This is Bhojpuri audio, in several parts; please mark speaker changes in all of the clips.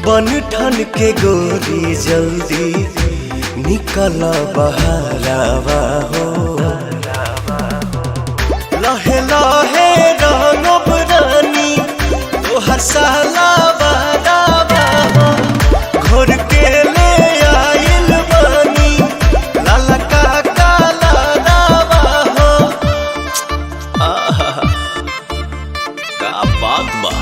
Speaker 1: बन ठन के गोरी जल्दी निकल बहरावा हो, लहे लहे रंगब रानी तोहर साला बहरावा हो, घोर के ले आइल बानी लाला का काला रावा हो। का बात बा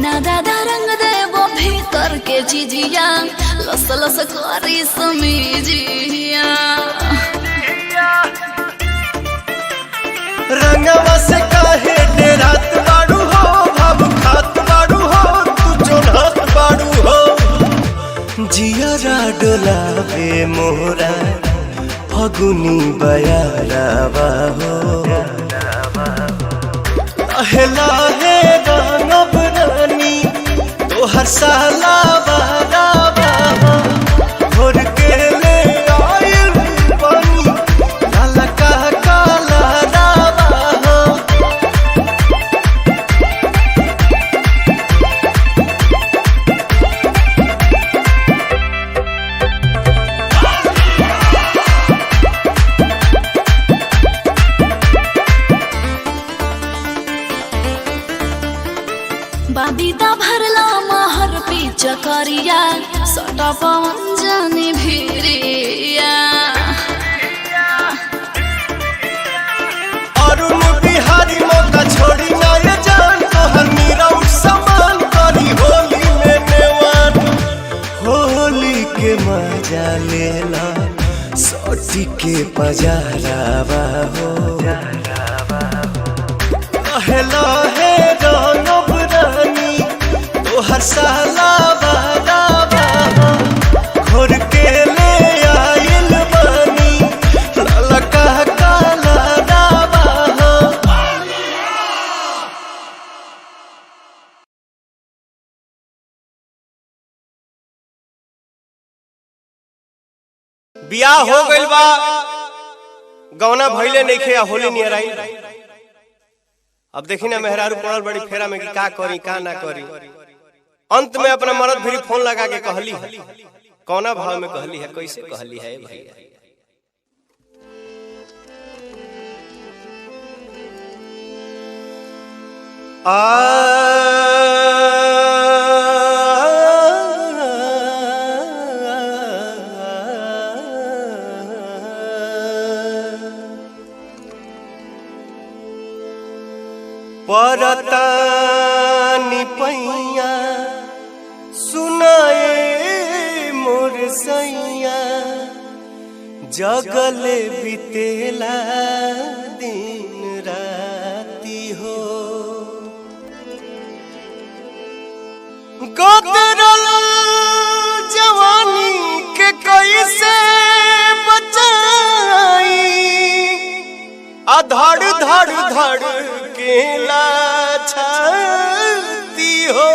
Speaker 2: ना दादा रंग देवो भीतर के जिजिया लस लस करी समीजिया
Speaker 1: रंगवा से काहे डेरात बाड़ू हो, भाव खात बाड़ू हो, तू चोन्हत बाड़ू हो, जियरा डोलावे मोरा फगुनी बयारावा हो, लहे लहे रंगब रानी तोहर साला बहरावा हो, घोर के ले आइल बानी लाला का काला रावा हो।
Speaker 2: बाबीदा भरला महर पीछ करिया सटा पवन जानी भिरिया
Speaker 1: अरुण बिहारी मौका छोड़ी ना ये जान तोहर मीरा समान करी होली में नेवान, होली के मजा लेला सोटी के पजारावा हो, लहे लहे रंगब रानी तोहर साला बहरावा हो, घोर के ले आइल बानी लाला का काला रावा हो।
Speaker 3: बियाह हो गइल बा, गौना भइले नइखे, होली नियर आई। अब देखी ना मेहरारू पड़ल बड़ी फेरा में कि का करी का ना करी। अंत में अपना मर्द भिरी फोन लगा के कहली है, कौना भाव में कहली है, कैसे कहली है भैया। परतानी पैया सुनाए मोर सैया, जगले बितेला दिन राती हो, गोदरल जवानी के कैसे बचाई, धड़ धड़ धड़ केला छाती हो,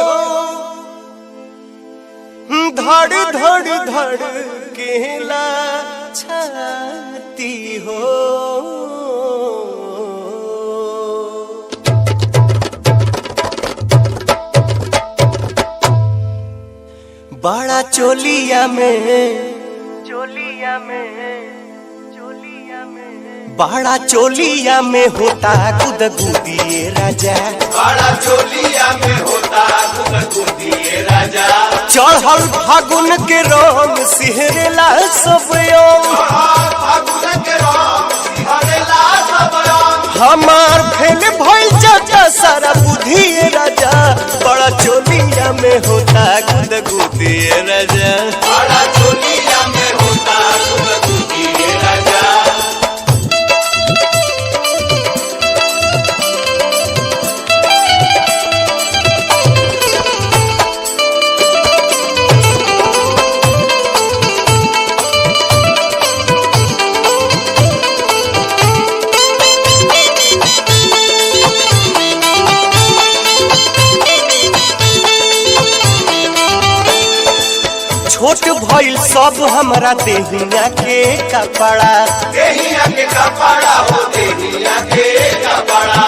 Speaker 3: धड़ धड़ धड़ केला छाती हो। बड़ा चोलिया में बड़ा चोलिया में होता गुदगुदिए राजा,
Speaker 4: बड़ा चोलिया में होता गुदगुदिए राजा,
Speaker 3: चढ़ल फागुन के रंग सिहरेला सब
Speaker 4: फागुन के रंग सिहरेला सब
Speaker 1: हमार फेल भइल जाता सारा बुद्धि राजा बड़ा चोलिया में होता गुदगुदी राजा
Speaker 4: बड़ा चोलिया में होता गुदगुदी राजा
Speaker 1: छोट भइल सब हमरा देहिया के कपड़ा
Speaker 4: देहिया के कपड़ा हो देहिया के कपड़ा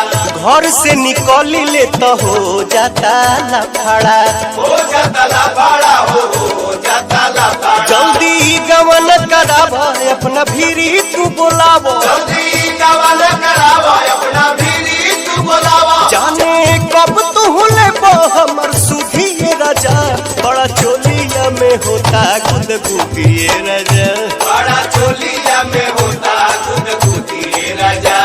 Speaker 1: घर से निकली ले तो हो जाता लफड़ा
Speaker 4: हो जाता लफड़ा हो जाता लफड़ा
Speaker 1: जल्दी गवन करावा अपना भीरी तू बोलावो
Speaker 4: जल्दी गवन करावा अपना भीरी तू बोलावा
Speaker 1: जाने कब तू लेबो हमर सुधी राजा बड़ा चोलिया में होता गुदगुदी राजा
Speaker 4: बड़ा चोलिया में होता गुदगुदी राजा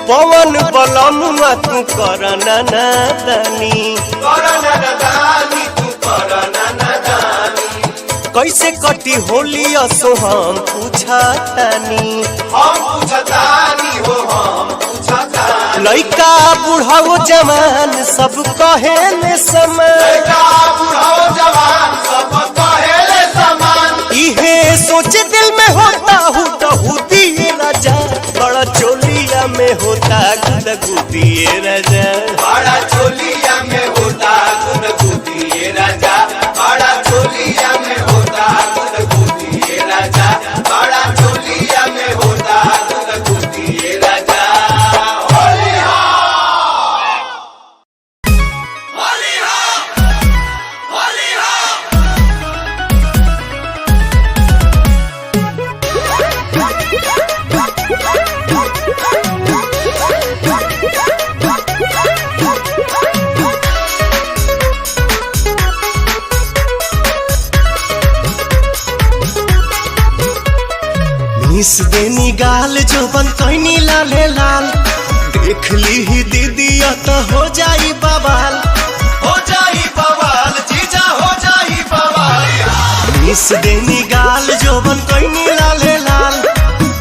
Speaker 1: पवन बलमुआ तू करना नादानी
Speaker 4: करना नादानी तू करना नादानी
Speaker 1: कैसे कटी होली असो हम पूछतानी
Speaker 4: हम पूछतानी हो हम पूछतानी
Speaker 1: लइका बुढ़ाओ जवान सब कहेले समय
Speaker 4: लइका बुढ़ाओ जवान सब कहेले समान
Speaker 1: इहे सोच दिल में होता हूँ हुदी राजा बड़ा चोलिया में होता गुदगुदी राजा
Speaker 4: बड़ा चोलिया में होता गुदगुदी राजा बड़ा चोलिया में होता गुदगुदी राजा बड़ा चोलिया में होता गुदगुदी राजा होली हो होली हो होली हो
Speaker 1: मिस देनी गाल जो बन कैनी लाले लाल देख ली ही दीदी तो हो जाई बवाल
Speaker 4: हो जाई बवाल जीजा हो जाई बवाल
Speaker 1: मिस देनी गाल जो बन कैनी लाले लाल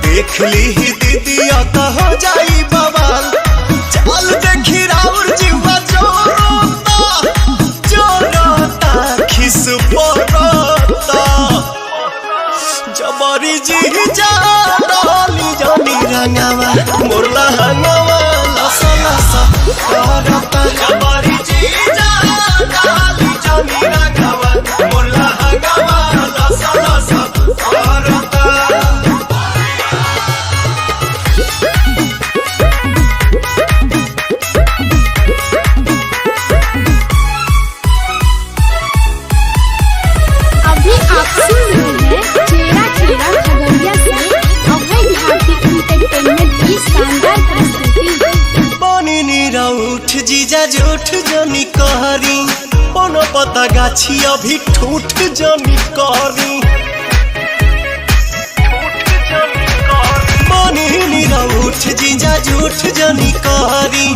Speaker 1: देख ली ही दीदी तो हो जाई बवाल चल देखी राउर जीवा जोरता खिस पोरता जबरी जी जा डाली जानी रंगावा मोरला हंगावा लसा लसा करता
Speaker 4: जबरी जीजा डाली जानी रंगावा मोरला हंगावा लसा लसा करता
Speaker 5: अभी आप सुन रहे हैं चेहरा चेहरा खगड़िया से अभय भारती एंटरटेनमेंट की शानदार प्रस्तुति।
Speaker 1: पानी नीरा उठ जीजा जूठ जनी कहरी पन पता गाछी अभी ठूठ जनी कहरी पानी नीरा उठ जीजा जूठ जनी कहरी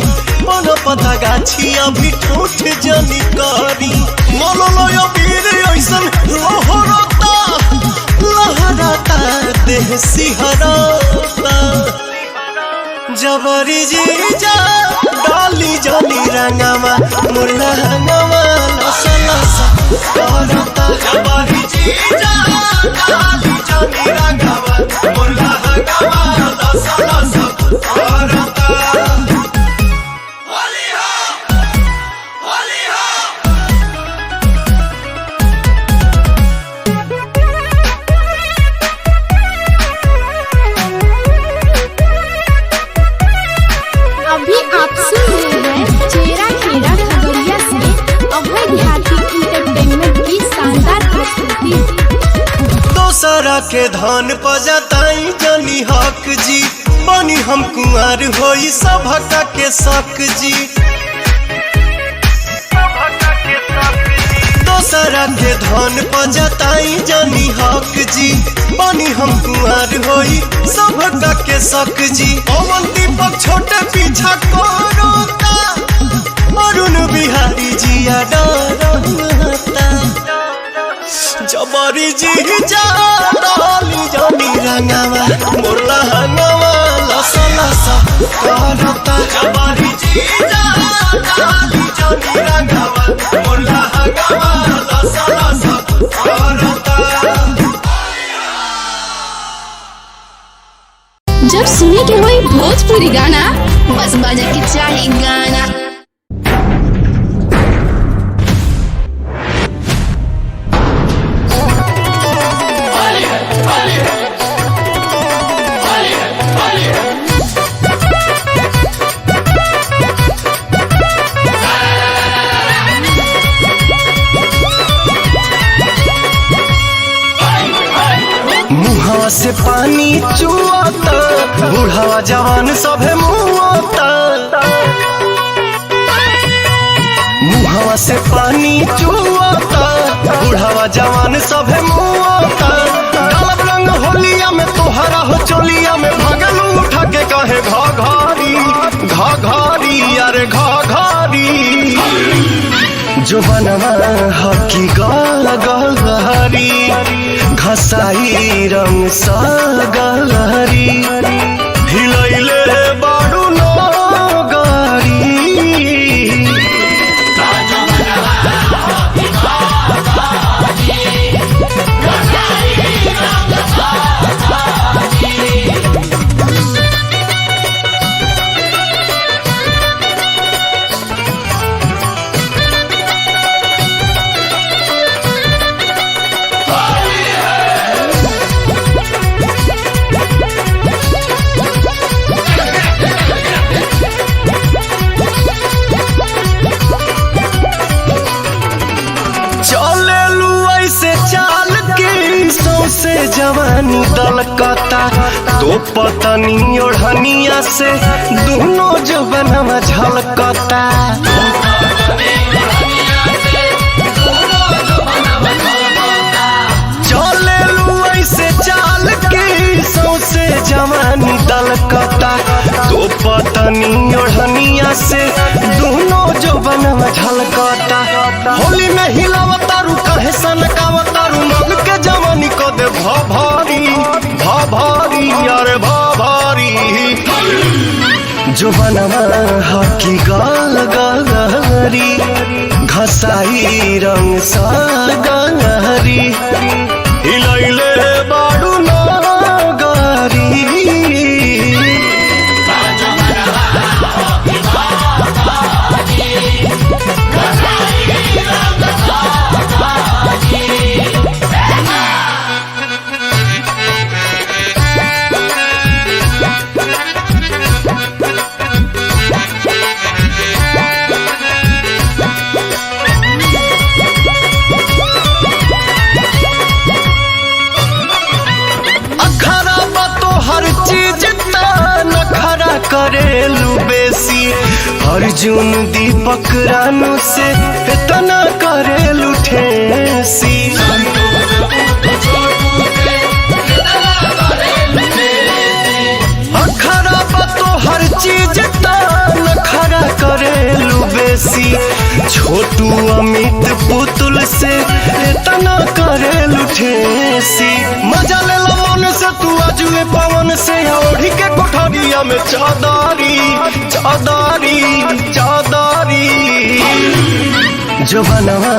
Speaker 1: पन पता गाछी अभी ठूठ जनी कहरी मोलो वीर ऐसन लहरता लहरता देह सिहरता जबरी जीजा डाली जानी रंगावा मुरला हंगावा लसा लसा करता
Speaker 4: जबरी जीजा डाली जानी रंगावा मोरला हंगावा लसा लसा करता होली हो होली हो
Speaker 5: अभी
Speaker 1: के धन पजताई जनी हक जी बनी हम कुंवर होई सभक के शक जी दोसरा के धन पजताई जनी हक जी बनी हम कुंवर होई सभक के शक जी पवन दीपक छोटे पीछा कोरोता अरुण बिहारी जिया डरता जबरी जी जा डाली जानी रंगावा मोरला हंगावा लसा लसा करता जबरी जी जा डाली जानी रंगावा मोरला हंगावा लसा लसा करता।
Speaker 5: जब सुने के होई भोजपुरी गाना बस बजे के चाही गाना।
Speaker 1: मुहावा से पानी चुआता बूढ़ावा जवान सभे मुआता मुहावा से पानी चुआता बूढ़ावा जवान सभे मुआता डालब रंग होलिया में तोहरा हो चोलिया में भगलू उठा के कहे घाघारी घाघारी अरे घाघारी जो बनवा हकी गलहरी घसाई रंग सा गलहरी हिलैले बाडू नगारी से जवानी दलकता तो पतनी ओढ़निया से दोनों जवनवा झलकता चले लू ऐसे चाल के सौसे जवानी दलकता तो पतनी ओढ़निया से दोनों जवनवा झलकता होली में हिलावतारू कहे सनकावतारू मन के जवानी को दे भारी अरे भारी जो बनवा हकी गलहरी घसाई रंग सा गलहरी हिलैले बाडू नगारी करेलू बेसी अर्जुन दीपक रानू से इतना करेलू ठेसी अखरा तो हर चीज नखरा करेलू बेसी छोटू अमित पुतुल से इतना करेलू ठेसी मजा ले मन से तू आजुए पवन से ओढ़ी के कोठरिया में चादारी जो बनवा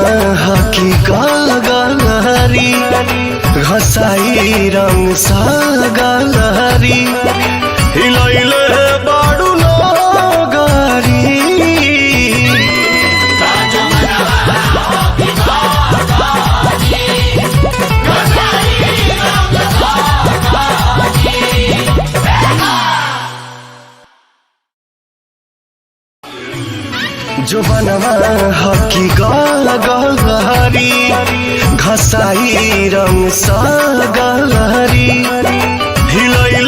Speaker 1: हकी गलहरी घसाई रंग सा गलहरी हिलैले बाडू नगारी जो बनवा हकी गलहरी हसाई रंग सागरी हिलई